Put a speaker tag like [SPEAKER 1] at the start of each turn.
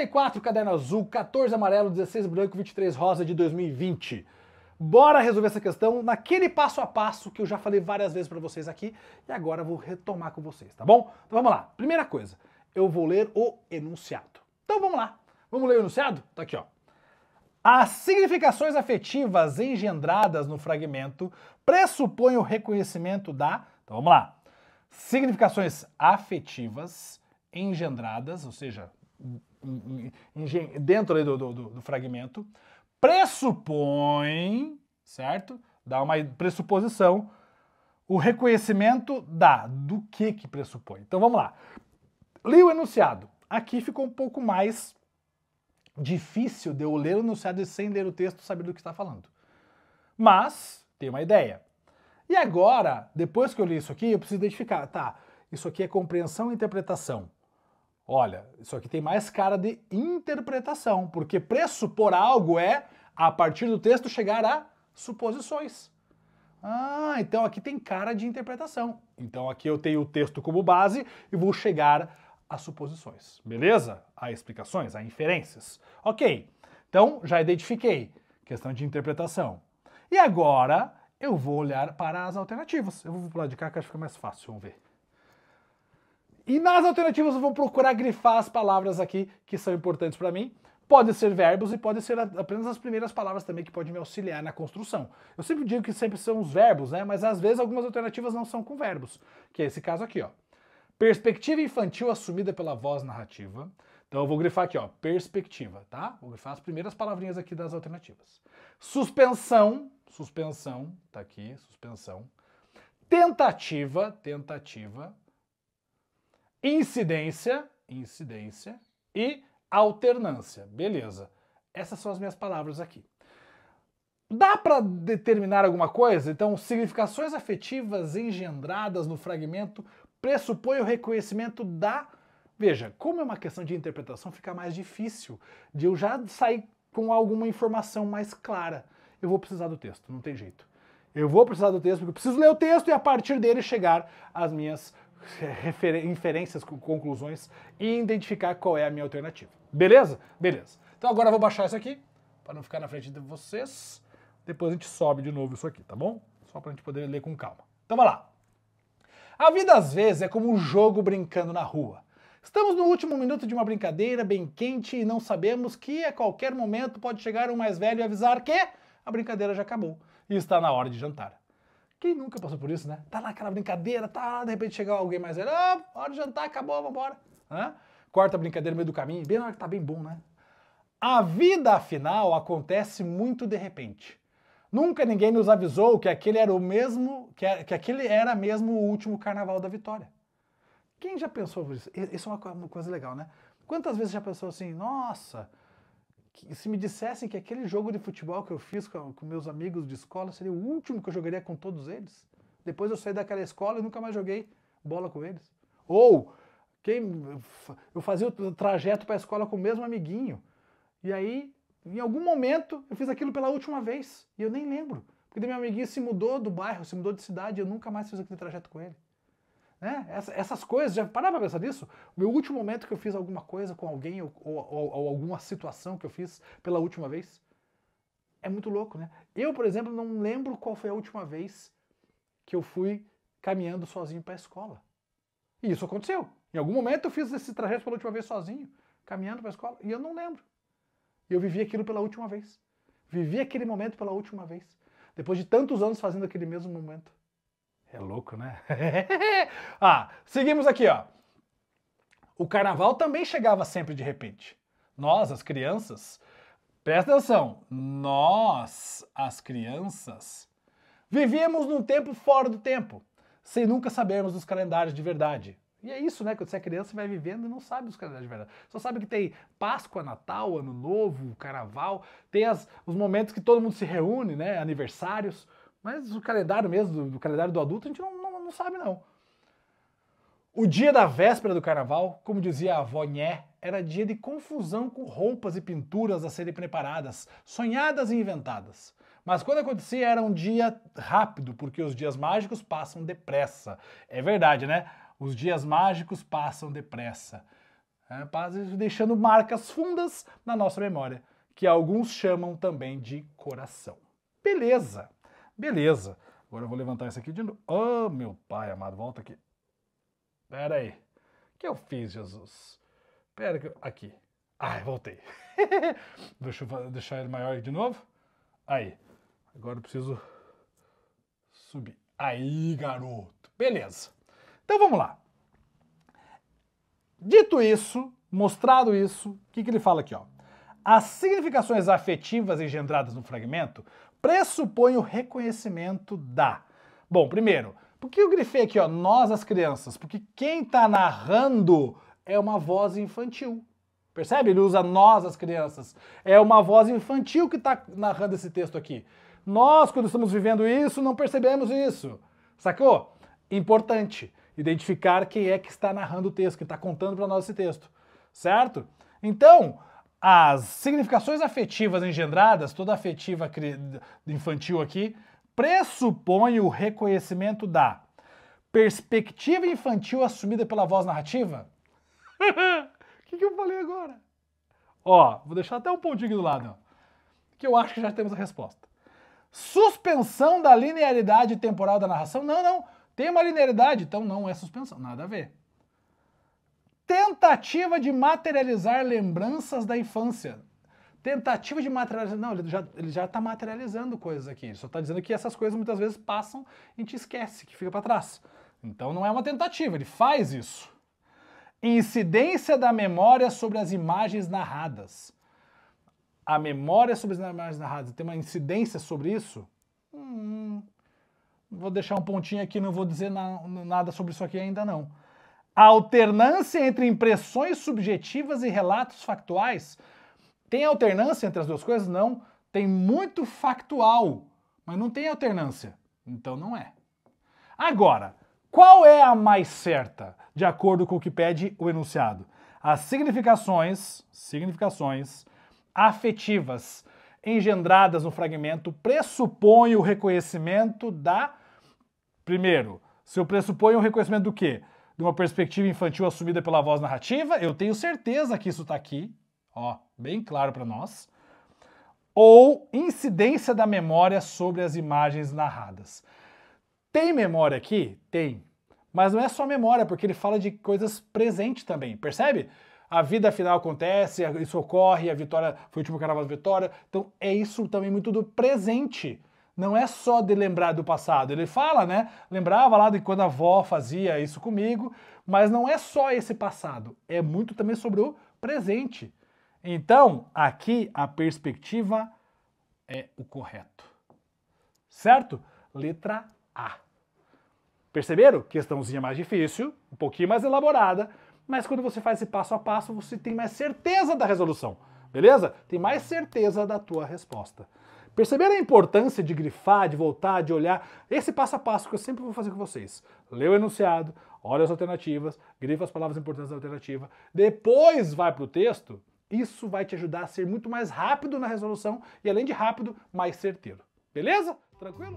[SPEAKER 1] 34 caderno azul, 14 amarelo, 16 branco, 23 rosa de 2020. Bora resolver essa questão naquele passo a passo que eu já falei várias vezes para vocês aqui e agora eu vou retomar com vocês, tá bom? Então vamos lá. Primeira coisa, eu vou ler o enunciado. Então vamos lá. Vamos ler o enunciado? Tá aqui, ó. As significações afetivas engendradas no fragmento pressupõem o reconhecimento da... Então vamos lá. Significações afetivas engendradas, ou seja, dentro ali do fragmento, pressupõe, certo? Dá uma pressuposição, o reconhecimento do que pressupõe. Então vamos lá. Li o enunciado. Aqui ficou um pouco mais difícil de eu ler o enunciado e sem ler o texto saber do que está falando. Mas tem uma ideia. E agora, depois que eu li isso aqui, eu preciso identificar, tá, isso aqui é compreensão e interpretação. Olha, isso aqui tem mais cara de interpretação, porque pressupor algo é, a partir do texto, chegar a suposições. Ah, então aqui tem cara de interpretação. Então aqui eu tenho o texto como base e vou chegar a suposições. Beleza? A explicações, a inferências. Ok, então já identifiquei. Questão de interpretação. E agora eu vou olhar para as alternativas. Eu vou pular de cá que acho que fica mais fácil, vamos ver. E nas alternativas eu vou procurar grifar as palavras aqui que são importantes para mim. Pode ser verbos e pode ser apenas as primeiras palavras também que podem me auxiliar na construção. Eu sempre digo que sempre são os verbos, né? Mas às vezes algumas alternativas não são com verbos, que é esse caso aqui, ó. Perspectiva infantil assumida pela voz narrativa. Então eu vou grifar aqui, ó, perspectiva, tá? Vou grifar as primeiras palavrinhas aqui das alternativas. Suspensão, tá aqui, suspensão. Tentativa, incidência e alternância. Beleza. Essas são as minhas palavras aqui. Dá para determinar alguma coisa? Então, significações afetivas engendradas no fragmento pressupõem o reconhecimento da... Veja, como é uma questão de interpretação, fica mais difícil de eu já sair com alguma informação mais clara. Eu vou precisar do texto, não tem jeito. Eu vou precisar do texto porque eu preciso ler o texto e a partir dele chegar às minhas inferências, conclusões e identificar qual é a minha alternativa. Beleza? Beleza. Então agora eu vou baixar isso aqui para não ficar na frente de vocês. Depois a gente sobe de novo isso aqui, tá bom? Só para a gente poder ler com calma. Então vamos lá. A vida às vezes é como um jogo brincando na rua. Estamos no último minuto de uma brincadeira bem quente e não sabemos que a qualquer momento pode chegar um mais velho e avisar que a brincadeira já acabou e está na hora de jantar. Quem nunca passou por isso, né? Tá naquela brincadeira, tá, de repente chega alguém mais velho, hora de jantar, acabou, vambora. Corta a brincadeira no meio do caminho, bem na hora que tá bem bom, né? A vida, afinal, acontece muito de repente. Nunca ninguém nos avisou que aquele era que aquele era mesmo o último carnaval da Vitória. Quem já pensou nisso? Isso é uma coisa legal, né? Quantas vezes já pensou assim, nossa, se me dissessem que aquele jogo de futebol que eu fiz com meus amigos de escola seria o último que eu jogaria com todos eles? Depois eu saí daquela escola e nunca mais joguei bola com eles. Ou eu fazia o trajeto para a escola com o mesmo amiguinho. E aí, em algum momento, eu fiz aquilo pela última vez. E eu nem lembro. Porque meu amiguinho se mudou do bairro, se mudou de cidade e eu nunca mais fiz aquele trajeto com ele. Né? Essas coisas, já pararam para pensar nisso? O meu último momento que eu fiz alguma coisa com alguém ou alguma situação que eu fiz pela última vez. É muito louco, né? Eu, por exemplo, não lembro qual foi a última vez que eu fui caminhando sozinho para a escola. E isso aconteceu. Em algum momento eu fiz esse trajeto pela última vez sozinho, caminhando para a escola, e eu não lembro. E eu vivi aquilo pela última vez. Vivi aquele momento pela última vez. Depois de tantos anos fazendo aquele mesmo momento. É louco, né? Seguimos aqui, ó. O carnaval também chegava sempre de repente. Nós, as crianças, presta atenção, nós, as crianças, vivíamos num tempo fora do tempo, sem nunca sabermos dos calendários de verdade. E é isso, né? Quando você é criança, você vai vivendo e não sabe dos calendários de verdade. Só sabe que tem Páscoa, Natal, Ano Novo, Carnaval, tem os momentos que todo mundo se reúne, né? Aniversários. Mas o calendário mesmo, do calendário do adulto, a gente não sabe, não. O dia da véspera do carnaval, como dizia a avó Nhé, era dia de confusão com roupas e pinturas a serem preparadas, sonhadas e inventadas. Mas quando acontecia era um dia rápido, porque os dias mágicos passam depressa. É verdade, né? Os dias mágicos passam depressa. deixando marcas fundas na nossa memória, que alguns chamam também de coração. Beleza, beleza. Agora eu vou levantar isso aqui de novo. Oh, meu pai amado, volta aqui. Pera aí. O que eu fiz, Jesus? Pera que aqui. Ai, voltei. Deixa eu deixar ele maior de novo. Aí. Agora eu preciso subir. Aí, garoto. Beleza. Então vamos lá. Dito isso, mostrado isso, o que ele fala aqui, ó? As significações afetivas engendradas no fragmento pressupõem o reconhecimento da... Bom, primeiro, por que eu grifei aqui, ó, nós as crianças? Porque quem está narrando é uma voz infantil. Percebe? Ele usa nós as crianças. É uma voz infantil que está narrando esse texto aqui. Nós, quando estamos vivendo isso, não percebemos isso. Sacou? Importante identificar quem é que está narrando o texto, quem está contando para nós esse texto. Certo? Então, as significações afetivas engendradas, toda afetiva infantil aqui, pressupõe o reconhecimento da perspectiva infantil assumida pela voz narrativa. O que eu falei agora? Ó, vou deixar até um pontinho aqui do lado, ó, que eu acho que já temos a resposta. Suspensão da linearidade temporal da narração? Não, não. Tem uma linearidade, então não é suspensão. Nada a ver. Tentativa de materializar lembranças da infância. Tentativa de materializar... Não, ele já está materializando coisas aqui. Ele só está dizendo que essas coisas muitas vezes passam e a gente esquece, que fica para trás. Então não é uma tentativa, ele faz isso. Incidência da memória sobre as imagens narradas. A memória sobre as imagens narradas tem uma incidência sobre isso? Vou deixar um pontinho aqui, não vou dizer nada sobre isso aqui ainda não. A alternância entre impressões subjetivas e relatos factuais. Tem alternância entre as duas coisas? Não. Tem muito factual, mas não tem alternância. Então não é. Agora, qual é a mais certa, de acordo com o que pede o enunciado? As significações afetivas engendradas no fragmento pressupõem o reconhecimento da... Primeiro, se eu pressuponho o reconhecimento do quê? De uma perspectiva infantil assumida pela voz narrativa, eu tenho certeza que isso está aqui, ó, bem claro para nós. Ou incidência da memória sobre as imagens narradas. Tem memória aqui? Tem. Mas não é só memória, porque ele fala de coisas presentes também, percebe? A vida final acontece, isso ocorre, a vitória foi o último carnaval da vitória. Então é isso também muito do presente. Não é só de lembrar do passado. Ele fala, né? Lembrava lá de quando a avó fazia isso comigo, mas não é só esse passado. É muito também sobre o presente. Então, aqui a perspectiva é o correto. Certo? Letra A. Perceberam? Questãozinha mais difícil, um pouquinho mais elaborada, mas quando você faz esse passo a passo, você tem mais certeza da resolução, beleza? Tem mais certeza da tua resposta. Perceberam a importância de grifar, de voltar, de olhar? Esse passo a passo que eu sempre vou fazer com vocês. Lê o enunciado, olha as alternativas, grifa as palavras importantes da alternativa, depois vai para o texto. Isso vai te ajudar a ser muito mais rápido na resolução e, além de rápido, mais certeiro. Beleza? Tranquilo?